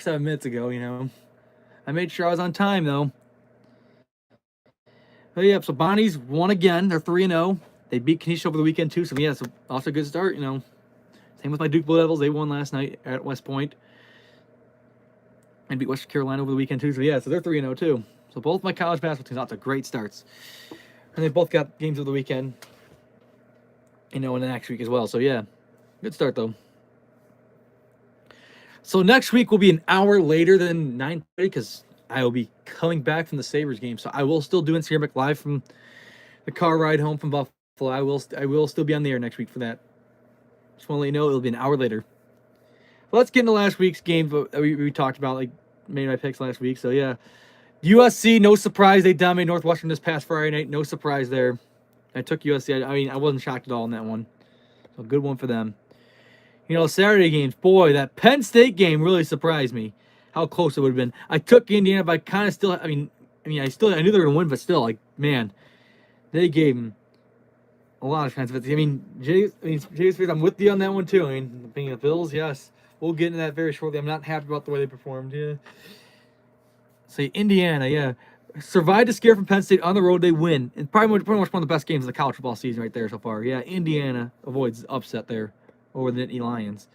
7 minutes ago. I made sure I was on time, though. But yeah, so Bonnie's won again. They're 3-0. They beat Kenesha over the weekend, too. So, yeah, it's off to a good start. Same with my Duke Blue Devils. They won last night at West Point. And beat Western Carolina over the weekend, too. So, yeah, so they're 3-0, too. So, both my college basketball teams off to great starts. And they both got games of the weekend, in the next week as well. So, yeah, good start, though. So, next week will be an hour later than 9:30 because I will be coming back from the Sabres game. So, I will still do Instagram Live from the car ride home from Buffalo. I will still be on the air next week for that. Just want to let you know it'll be an hour later. Well, let's get into last week's game that we talked about, like, made my picks last week. So, yeah. USC, no surprise. They dominated Northwestern this past Friday night. No surprise there. I took USC. I wasn't shocked at all in that one. So, good one for them. Saturday games, boy, that Penn State game really surprised me. How close it would have been. I took Indiana, but I kind of still, I knew they were going to win, but still, man, they gave them a lot of chances. Jay, I'm with you on that one, too. Being the Bills, yes. We'll get into that very shortly. I'm not happy about the way they performed. Yeah. So, Indiana, yeah. Survived a scare from Penn State on the road. They win. And pretty much one of the best games of the college football season right there so far. Yeah, Indiana avoids upset there over the Nittany Lions.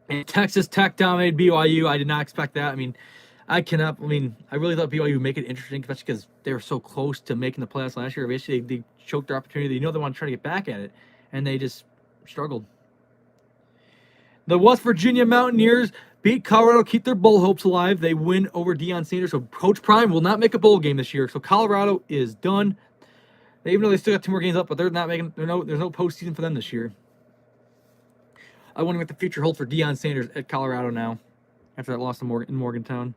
And Texas Tech dominated BYU. I did not expect that. I really thought BYU would make it interesting, especially because they were so close to making the playoffs last year. Basically, they choked their opportunity. They want to try to get back at it, and they just struggled. The West Virginia Mountaineers beat Colorado, keep their bowl hopes alive. They win over Deion Sanders. So Coach Prime will not make a bowl game this year. So Colorado is done. Even though they still got 2 more games up, but they're not making. There's no postseason for them this year. I wonder what the future holds for Deion Sanders at Colorado now, after that loss in Morgantown.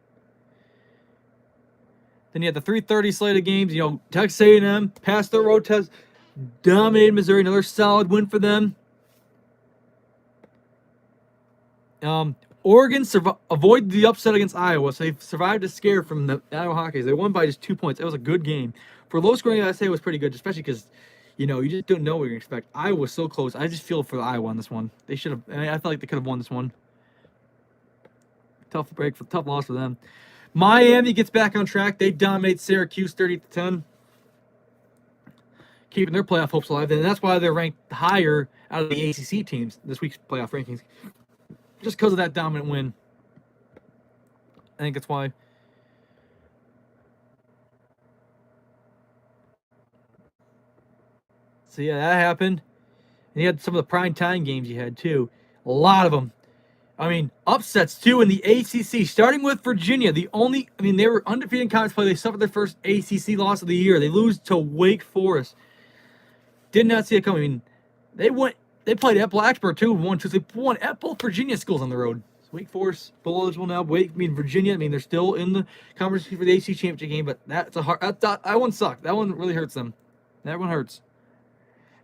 Then you had the 3:30 slate of games. Texas A&M passed their road test, dominated Missouri. Another solid win for them. Oregon avoided the upset against Iowa, so they survived a scare from the Iowa Hawkeyes. They won by just 2 points. It was a good game. For low scoring, I'd say it was pretty good, especially because, you just don't know what you're going to expect. Iowa was so close. I just feel for Iowa on this one. They should have. I felt like they could have won this one. Tough loss for them. Miami gets back on track. They dominate Syracuse 30-10, keeping their playoff hopes alive. And that's why they're ranked higher out of the ACC teams this week's playoff rankings, just because of that dominant win. I think that's why. So, yeah, that happened. And you had some of the prime time games you had, too. A lot of them. Upsets, too, in the ACC. Starting with Virginia. They were undefeated in conference play. They suffered their first ACC loss of the year. They lose to Wake Forest. Did not see it coming. They played at Blacksburg, too, and won. So they won at both Virginia schools on the road. So Wake Forest, below eligible now. Virginia, they're still in the conversation for the ACC championship game, but that one sucked. That one really hurts them. That one hurts.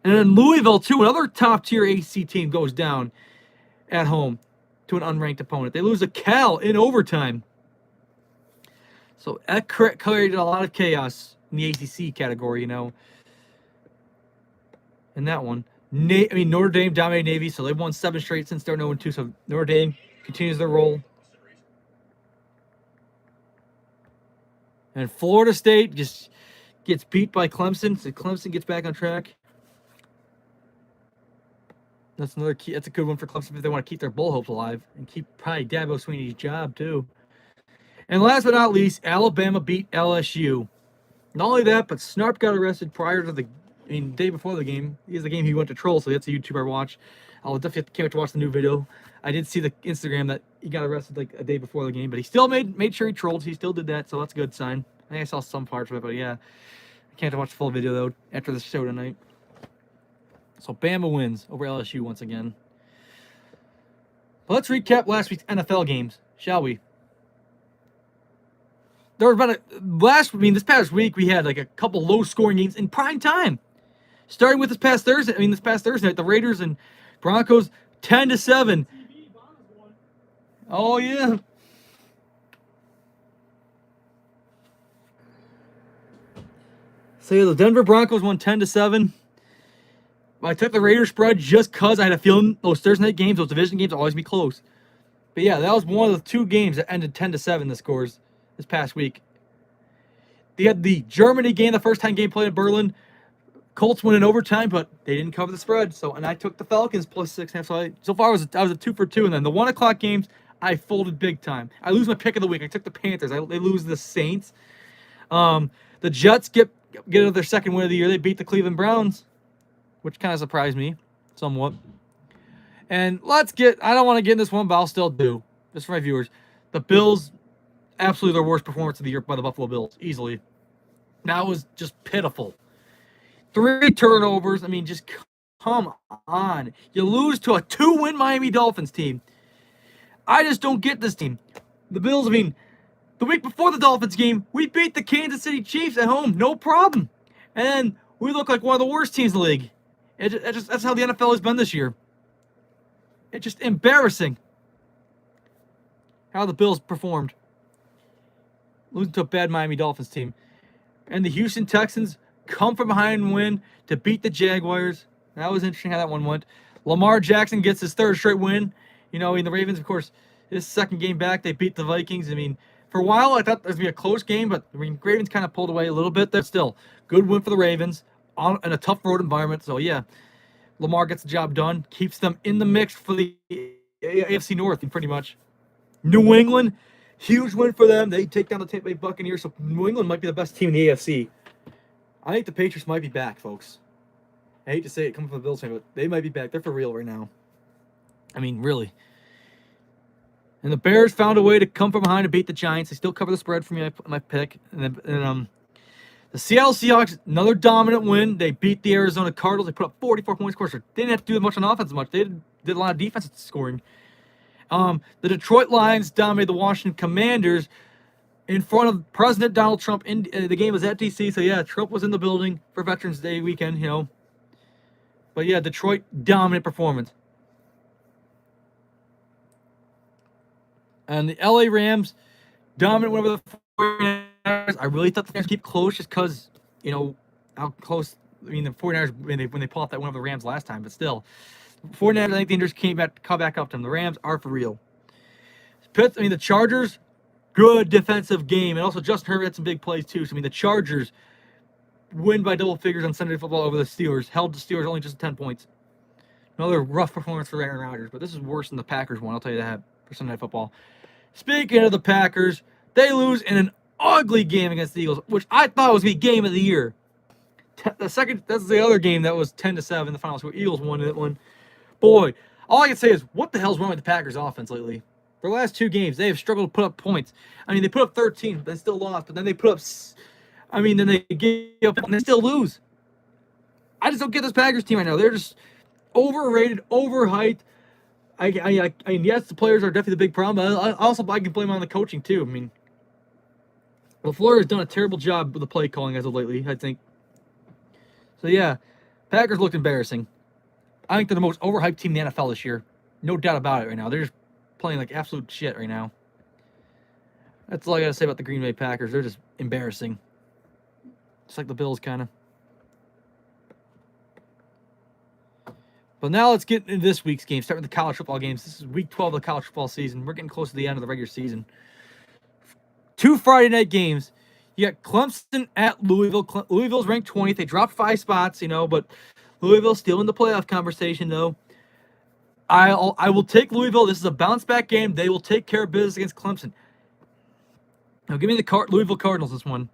And then Louisville, too, another top-tier ACC team goes down at home to an unranked opponent. They lose to Cal in overtime. So that created a lot of chaos in the ACC category, In that one. Notre Dame dominated Navy, so they've won 7 straight since they're 0-2. So Notre Dame continues their roll. And Florida State just gets beat by Clemson. So Clemson gets back on track. That's another key. That's a good one for Clemson if they want to keep their bowl hopes alive and keep probably Dabo Swinney's job too. And last but not least, Alabama beat LSU. Not only that, but Snarp got arrested prior to the day before the game. He has the game he went to troll, so that's a YouTuber watch. I'll definitely can't wait to watch the new video. I did see the Instagram that he got arrested like a day before the game, but he still made sure he trolled. He still did that, so that's a good sign. I think I saw some parts of it, but yeah. I can't watch the full video though after the show tonight. So Bama wins over LSU once again. But let's recap last week's NFL games, shall we? There was this past week we had like a couple low-scoring games in prime time. Starting with this past Thursday night, the Raiders and Broncos 10-7. Oh yeah. So yeah, the Denver Broncos won 10-7. I took the Raiders spread just because I had a feeling those Thursday night games, those division games, will always be close. But yeah, that was one of the 2 games that ended 10-7. The scores this past week. They had the Germany game, the first time game played in Berlin. Colts win in overtime, but they didn't cover the spread. And I took the Falcons plus 6.5. So far, I was a 2 for 2. And then the 1 o'clock games, I folded big time. I lose my pick of the week. I took the Panthers. They lose the Saints. The Jets get their second win of the year. They beat the Cleveland Browns, which kind of surprised me somewhat. And I don't want to get in this one, but I'll still do, just for my viewers. The Bills, absolutely their worst performance of the year by the Buffalo Bills, easily. That was just pitiful. 3 turnovers. I mean, just come on. You lose to a 2-win Miami Dolphins team. I just don't get this team. The Bills, I mean, the week before the Dolphins game, we beat the Kansas City Chiefs at home, no problem. And then we look like one of the worst teams in the league. That's how the NFL has been this year. It's just embarrassing how the Bills performed. Losing to a bad Miami Dolphins team. And the Houston Texans come from behind and win to beat the Jaguars. That was interesting how that one went. Lamar Jackson gets his 3rd straight win. You know, in the Ravens, of course, his 2nd game back, they beat the Vikings. I mean, for a while, I thought there was going to be a close game, but the Ravens kind of pulled away a little bit there. Still, good win for the Ravens in a tough road environment. So, yeah, Lamar gets the job done, keeps them in the mix for the AFC North, pretty much. New England, huge win for them. They take down the Tampa Bay Buccaneers, so New England might be the best team in the AFC. I think the Patriots might be back, folks. I hate to say it coming from the Bills fan, but they might be back. They're for real right now. I mean, really. And the Bears found a way to come from behind to beat the Giants. They still cover the spread for me, my pick. And the Seattle Seahawks, another dominant win. They beat the Arizona Cardinals. They put up 44 points. Of course, they didn't have to do much on offense much. They did a lot of defensive scoring. The Detroit Lions dominated the Washington Commanders in front of President Donald Trump. The game was at D.C., so yeah, Trump was in the building for Veterans Day weekend, you know. But yeah, Detroit, dominant performance. And the LA Rams, dominant win over the 49ers. I really thought the Rams keep close just because, you know, how close. I mean, the 49ers, when they pulled off that win over the Rams last time, but still. 49ers, I think the Indians caught back up to them. The Rams are for real. The Chargers, good defensive game. And also, Justin Herbert had some big plays, too. So, I mean, the Chargers win by double figures on Sunday Football over the Steelers. Held the Steelers only just 10 points. Another rough performance for Aaron Rodgers, but this is worse than the Packers one, I'll tell you that, for Sunday Night Football. Speaking of the Packers, they lose in an ugly game against the Eagles, which I thought was going to be game of the year. That's the other game that was 10-7, the final score. Eagles won that one. Boy, all I can say is, what the hell's wrong with the Packers offense lately? For the last 2 games, they have struggled to put up points. I mean, they put up 13, but they still lost. But then they put up, then they give up and they still lose. I just don't get this Packers team right now. They're just overrated, overhyped. I mean, yes, the players are definitely the big problem, but I can blame on the coaching too. I mean, LaFleur has done a terrible job with the play calling as of lately, I think. So yeah, Packers looked embarrassing. I think they're the most overhyped team in the NFL this year. No doubt about it right now. They're just playing like absolute shit right now. That's all I got to say about the Green Bay Packers. They're just embarrassing. Just like the Bills, kind of. But now let's get into this week's game. Start with the college football games. This is week 12 of the college football season. We're getting close to the end of the regular season. 2 Friday night games. You got Clemson at Louisville. Louisville's ranked 20th. They dropped 5 spots, but Louisville's still in the playoff conversation, though. I will take Louisville. This is a bounce-back game. They will take care of business against Clemson. Now, give me the Louisville Cardinals this one.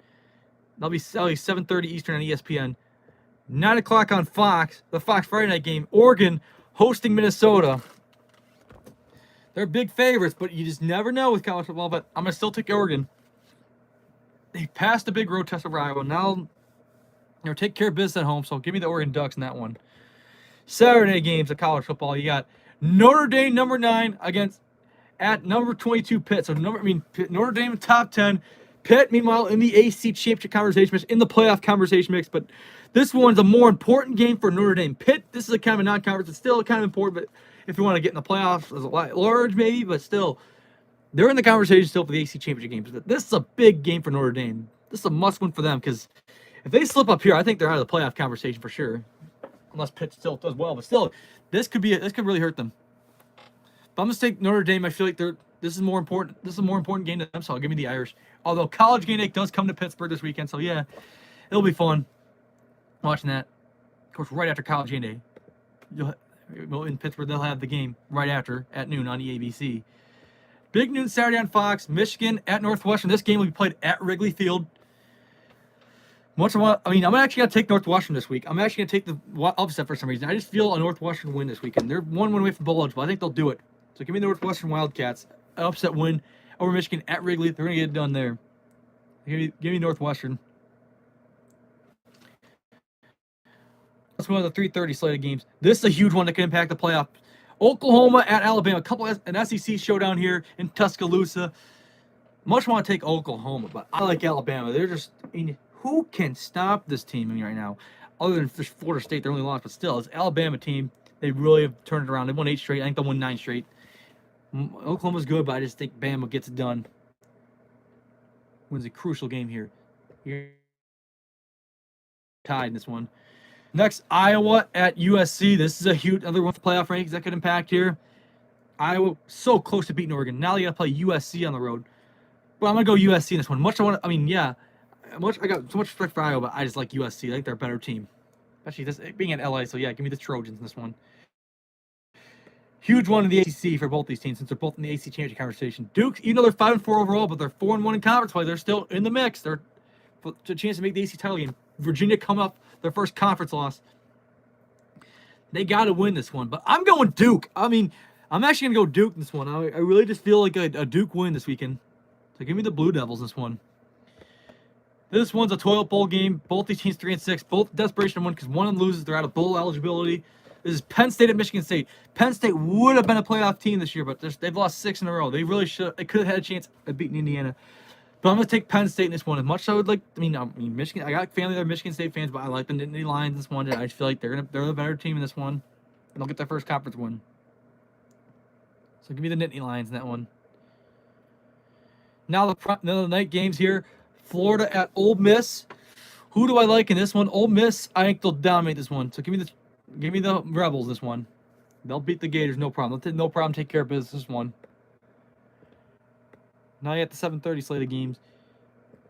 That'll be 7:30 Eastern on ESPN. 9 o'clock on Fox, the Fox Friday night game. Oregon hosting Minnesota. They're big favorites, but you just never know with college football. But I'm going to still take Oregon. They passed a big road test over Iowa. Now, take care of business at home, so give me the Oregon Ducks in that one. Saturday games of college football. You got Notre Dame, number 9, at number 22 Pitt. So, Notre Dame top 10. Pitt, meanwhile, in the ACC championship conversation mix, in the playoff conversation mix, but this one's a more important game for Notre Dame. Pitt, this is a kind of a non-conference. It's still kind of important, but if you want to get in the playoffs, it's a lot large maybe, but still, they're in the conversation still for the ACC championship games. But this is a big game for Notre Dame. This is a must-win for them because if they slip up here, I think they're out of the playoff conversation for sure, unless Pitt still does well. But still, this could really hurt them. But I'm gonna take Notre Dame. I feel like this is more important. This is a more important game to them, so I'll give me the Irish. Although College game day does come to Pittsburgh this weekend, so yeah, it'll be fun watching that. Of course, right after College game day, in Pittsburgh they'll have the game right after at noon on the ABC. Big noon Saturday on Fox. Michigan at Northwestern. This game will be played at Wrigley Field. I'm actually gonna take Northwestern this week. I'm actually gonna take the upset for some reason. I just feel a Northwestern win this weekend. They're one win away from bowl eligible. I think they'll do it. So give me the Northwestern Wildcats. An upset win over Michigan at Wrigley. They're gonna get it done there. Give me Northwestern. That's one of the 3:30 slated games. This is a huge one that can impact the playoff. Oklahoma at Alabama. An SEC showdown here in Tuscaloosa. Much want to take Oklahoma, but I like Alabama. They're just. Who can stop this team right now? Other than Florida State, they're only lost, but still, it's Alabama team. They really have turned it around. They won 8 straight. I think they'll win 9 straight. Oklahoma's good, but I just think Bama gets it done. Wins a crucial game here. You're tied in this one. Next, Iowa at USC. This is a huge other one for playoff rankings that could impact here. Iowa so close to beating Oregon. Now you got to play USC on the road. But I'm gonna go USC in this one. I got so much respect for Iowa, but I just like USC. I think they're a better team. Especially this being in LA, so yeah, give me the Trojans in this one. Huge one in the ACC for both these teams since they're both in the ACC championship conversation. Duke, even though they're 5-4 overall, but they're 4-1 in conference play, they're still in the mix. They're a chance to make the ACC title game. Virginia come up their first conference loss. They got to win this one, but I'm going Duke. I'm actually gonna go Duke in this one. I really just feel like a Duke win this weekend. So give me the Blue Devils in this one. This one's a toilet bowl game. Both these teams 3-6. Both desperation to win because one of them loses. They're out of bowl eligibility. This is Penn State at Michigan State. Penn State would have been a playoff team this year, but they've lost 6 in a row. They really should. They could have had a chance at beating Indiana. But I'm gonna take Penn State in this one. As much as I would like, Michigan. I got family that are Michigan State fans, but I like the Nittany Lions in this one. I just feel like they're the better team in this one, and they'll get their first conference win. So give me the Nittany Lions in that one. Now the night games here. Florida at Ole Miss. Who do I like in this one? Ole Miss, I think they'll dominate this one. So give me the Rebels this one. They'll beat the Gators, no problem. No problem take care of business this one. Now you got the 7:30 slate of games.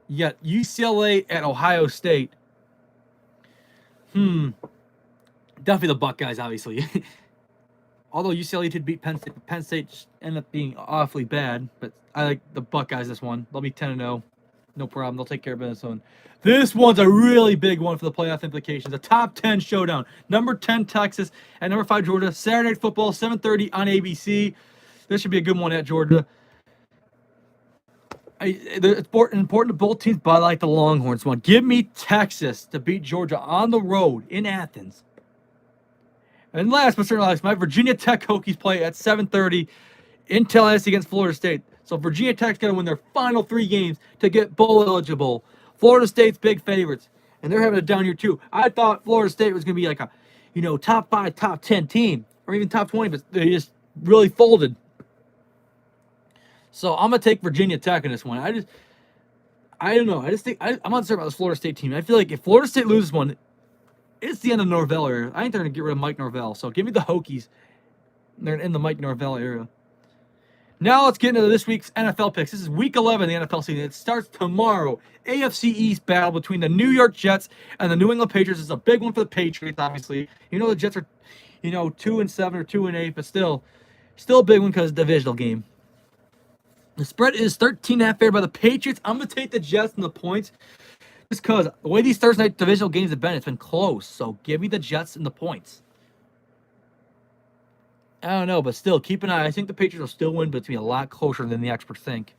You got UCLA at Ohio State. Definitely the Buckeyes, obviously. Although UCLA did beat Penn State, Penn State just ended up being awfully bad. But I like the Buckeyes this one. They'll be 10-0. No problem. They'll take care of business one. This one's a really big one for the playoff implications. A top 10 showdown. Number 10 Texas and number 5 Georgia. Saturday Night Football, 7:30 on ABC. This should be a good one at Georgia. It's important to both teams, but I like the Longhorns one. Give me Texas to beat Georgia on the road in Athens. And last but certainly last, my Virginia Tech Hokies play at 7:30 in Tallahassee against Florida State. So Virginia Tech's got to win their final 3 games to get bowl eligible. Florida State's big favorites, and they're having a down year too. I thought Florida State was going to be like a, top 5, top 10 team, or even top 20, but they just really folded. So I'm gonna take Virginia Tech in this one. I don't know. I just think I'm uncertain about this Florida State team. I feel like if Florida State loses one, it's the end of Norvell era. I think they're gonna get rid of Mike Norvell. So give me the Hokies. They're in the Mike Norvell era. Now let's get into this week's NFL picks. This is Week 11 of the NFL season. It starts tomorrow. AFC East battle between the New York Jets and the New England Patriots. It's a big one for the Patriots, obviously. The Jets are, 2-7 or 2-8, but still a big one because it's a divisional game. The spread is 13.5 favored by the Patriots. I'm going to take the Jets and the points just because the way these Thursday night divisional games have been, it's been close. So give me the Jets and the points. I don't know, but still, keep an eye. I think the Patriots will still win, but it's going to be a lot closer than the experts think.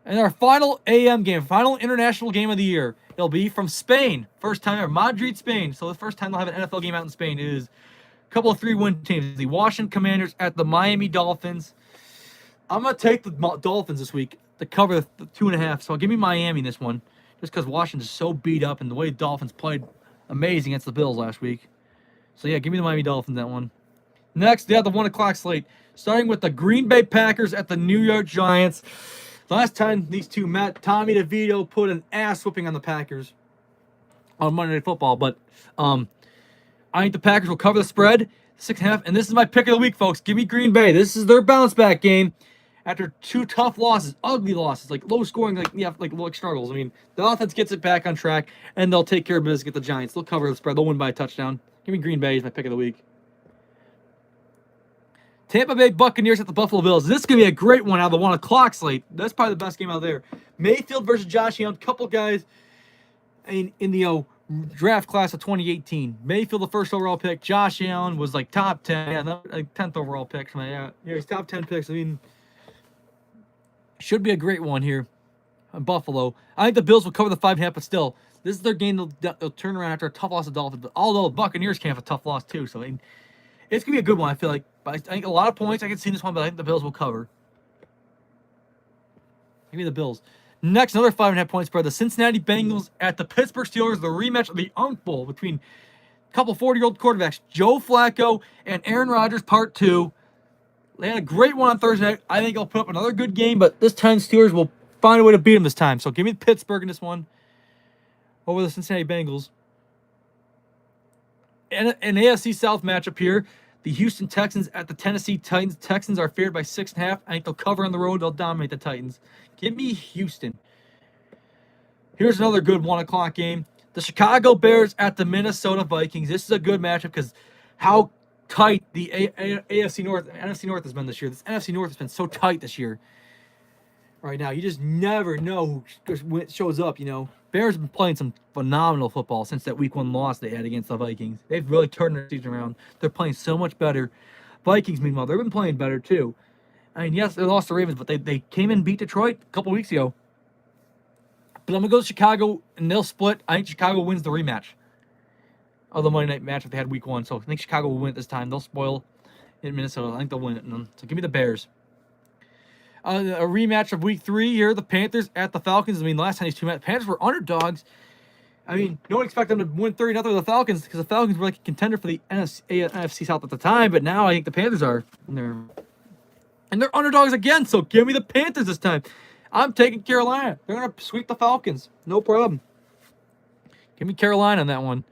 And our final AM game, final international game of the year, it'll be from Spain. First time ever, Madrid, Spain. So the first time they'll have an NFL game out in Spain is a couple of 3-win teams. The Washington Commanders at the Miami Dolphins. I'm going to take the Dolphins this week to cover the 2.5. So give me Miami in this one, just because Washington's so beat up and the way the Dolphins played amazing against the Bills last week. So yeah, give me the Miami Dolphins that one. Next, they have the 1 o'clock slate, starting with the Green Bay Packers at the New York Giants. Last time these two met, Tommy DeVito put an ass whooping on the Packers on Monday Night Football. But I think the Packers will cover the spread. 6.5. And this is my pick of the week, folks. Give me Green Bay. This is their bounce back game after 2 tough losses, ugly losses, like low scoring, like struggles. I mean, the offense gets it back on track, and they'll take care of business against the Giants. They'll cover the spread. They'll win by a touchdown. Give me Green Bay as my pick of the week. Tampa Bay Buccaneers at the Buffalo Bills. This is going to be a great one out of the 1 o'clock slate. That's probably the best game out there. Mayfield versus Josh Allen. Couple guys in the draft class of 2018. Mayfield, the first overall pick. Josh Allen was like top 10. Yeah, like 10th overall pick. Yeah, he's top 10 picks. I mean, should be a great one here on Buffalo. I think the Bills will cover the 5.5, but still, this is their game. They'll turn around after a tough loss to Dolphins. But although the Buccaneers can have a tough loss too, so I mean, it's gonna be a good one. I feel like, but I think a lot of points. I can see this one, but I think the Bills will cover. Give me the Bills. Next, another 5.5 point spread. The Cincinnati Bengals at the Pittsburgh Steelers. The rematch of the Unk Bowl between a couple 40-year-old quarterbacks, Joe Flacco and Aaron Rodgers, Part 2. They had a great one on Thursday night. I think I'll put up another good game, but this time Steelers will find a way to beat them this time. So give me Pittsburgh in this one over the Cincinnati Bengals. And an AFC South matchup here. The Houston Texans at the Tennessee Titans. Texans are favored by 6.5. I think they'll cover on the road. They'll dominate the Titans. Give me Houston. Here's another good 1 o'clock game. The Chicago Bears at the Minnesota Vikings. This is a good matchup because how tight the AFC North, NFC North has been this year. This NFC North has been so tight this year. Right now, you just never know who shows up, you know. Bears have been playing some phenomenal football since that week 1 loss they had against the Vikings. They've really turned their season around. They're playing so much better. Vikings, meanwhile, they've been playing better too. I mean, yes, they lost the Ravens, but they came in and beat Detroit a couple weeks ago. But I'm going to go to Chicago, and they'll split. I think Chicago wins the rematch of the Monday night matchup they had week 1. So I think Chicago will win it this time. They'll spoil in Minnesota. I think they'll win it. So give me the Bears. A rematch of week 3 here. The Panthers at the Falcons. I mean, last time these two met, Panthers were underdogs. I mean, no one expected them to win 30-0 with the Falcons because the Falcons were like a contender for the NFC South at the time. But now I think the Panthers are. And they're underdogs again. So give me the Panthers this time. I'm taking Carolina. They're going to sweep the Falcons. No problem. Give me Carolina on that one.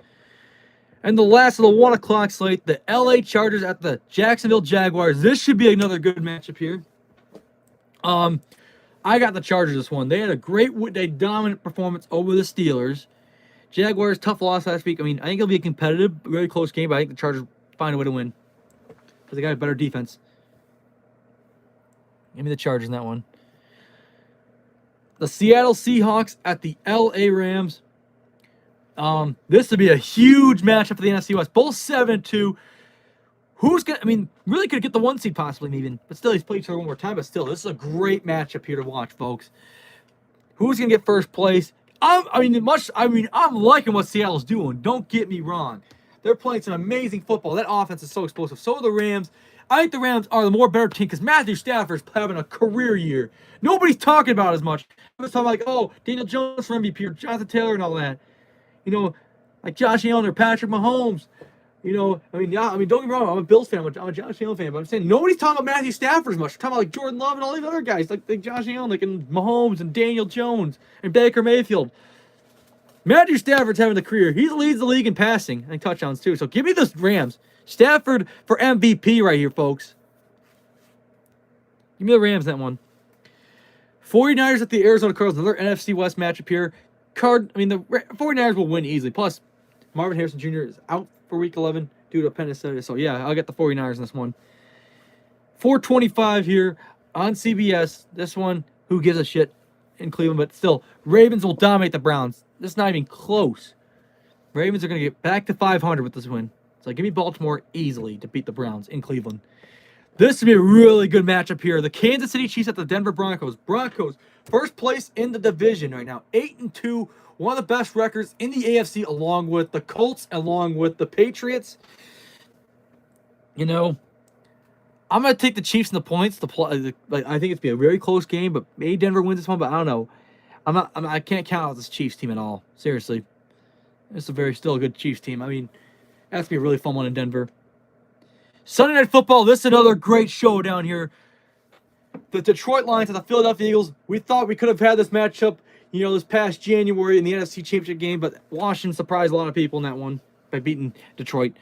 And the last of the 1 o'clock slate, the LA Chargers at the Jacksonville Jaguars. This should be another good matchup here. I got the Chargers this one. They had a dominant performance over the Steelers. Jaguars, tough loss last week. I mean, I think it'll be a competitive, very close game, but I think the Chargers find a way to win because they got a better defense. Give me the Chargers in that one. The Seattle Seahawks at the LA Rams. This would be a huge matchup for the NFC West. Both 7-2. Who's gonna? I mean, really could get the 1 seed possibly even, but still, he's played each other one more time. But still, this is a great matchup here to watch, folks. Who's gonna get first place? I'm liking what Seattle's doing. Don't get me wrong. They're playing some amazing football. That offense is so explosive. So are the Rams. I think the Rams are the more better team because Matthew Stafford's having a career year. Nobody's talking about it as much. I'm just talking like, oh, Daniel Jones for MVP or Jonathan Taylor and all that. You know, like Josh Allen or Patrick Mahomes. You know, don't get me wrong. I'm a Bills fan. I'm a Josh Allen fan. But I'm saying nobody's talking about Matthew Stafford as much. We're talking about like Jordan Love and all these other guys, like Josh Allen, like and Mahomes and Daniel Jones and Baker Mayfield. Matthew Stafford's having a career. He leads the league in passing and touchdowns too. So give me the Rams. Stafford for MVP right here, folks. Give me the Rams that one. 49ers at the Arizona Cardinals. Another NFC West matchup here. The 49ers will win easily. Plus, Marvin Harrison Jr. is out for Week 11 due to appendicitis. So, yeah, I'll get the 49ers in this one. 4:25 here on CBS. This one, who gives a shit in Cleveland. But still, Ravens will dominate the Browns. This is not even close. Ravens are going to get back to 500 with this win. So, give me Baltimore easily to beat the Browns in Cleveland. This would be a really good matchup here. The Kansas City Chiefs at the Denver Broncos. Broncos, first place in the division right now. 8-2. One of the best records in the AFC, along with the Colts, along with the Patriots. You know, I'm going to take the Chiefs in the points. I think it's going to be a very close game, but maybe Denver wins this one, but I don't know. I can't count out this Chiefs team at all. Seriously. It's still a good Chiefs team. I mean, that's going to be a really fun one in Denver. Sunday Night Football, this is another great show down here. The Detroit Lions and the Philadelphia Eagles. We thought we could have had this matchup, this past January in the NFC Championship game, but Washington surprised a lot of people in that one by beating Detroit.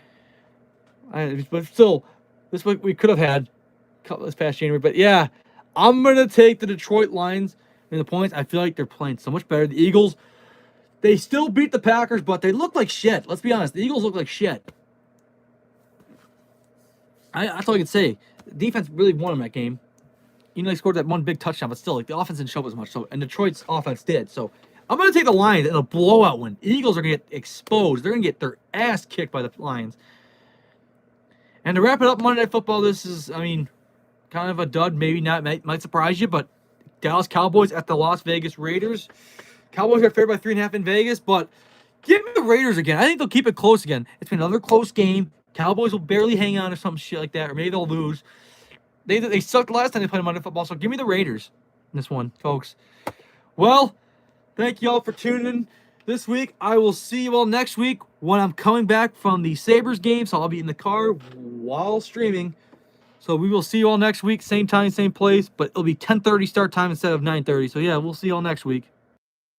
But still, this week we could have had this past January. But yeah, I'm gonna take the Detroit Lions in the points. I feel like they're playing so much better. The Eagles, they still beat the Packers, but they look like shit. Let's be honest. The Eagles look like shit. That's all I can say. Defense really won them that game. They scored that one big touchdown, but still, like the offense didn't show up as much. So, and Detroit's offense did. So, I'm gonna take the Lions in a blowout win. Eagles are gonna get exposed. They're gonna get their ass kicked by the Lions. And to wrap it up, Monday Night Football. This is, kind of a dud. Maybe not. Might surprise you, but Dallas Cowboys at the Las Vegas Raiders. Cowboys are favored by 3.5 in Vegas, but give me the Raiders again. I think they'll keep it close again. It's been another close game. Cowboys will barely hang on or some shit like that, or maybe they'll lose. They sucked last time they played Monday Football, so give me the Raiders in this one, folks. Well, thank you all for tuning in this week. I will see you all next week when I'm coming back from the Sabres game, so I'll be in the car while streaming. So we will see you all next week, same time, same place, but it'll be 10:30 start time instead of 9:30. So yeah, we'll see you all next week.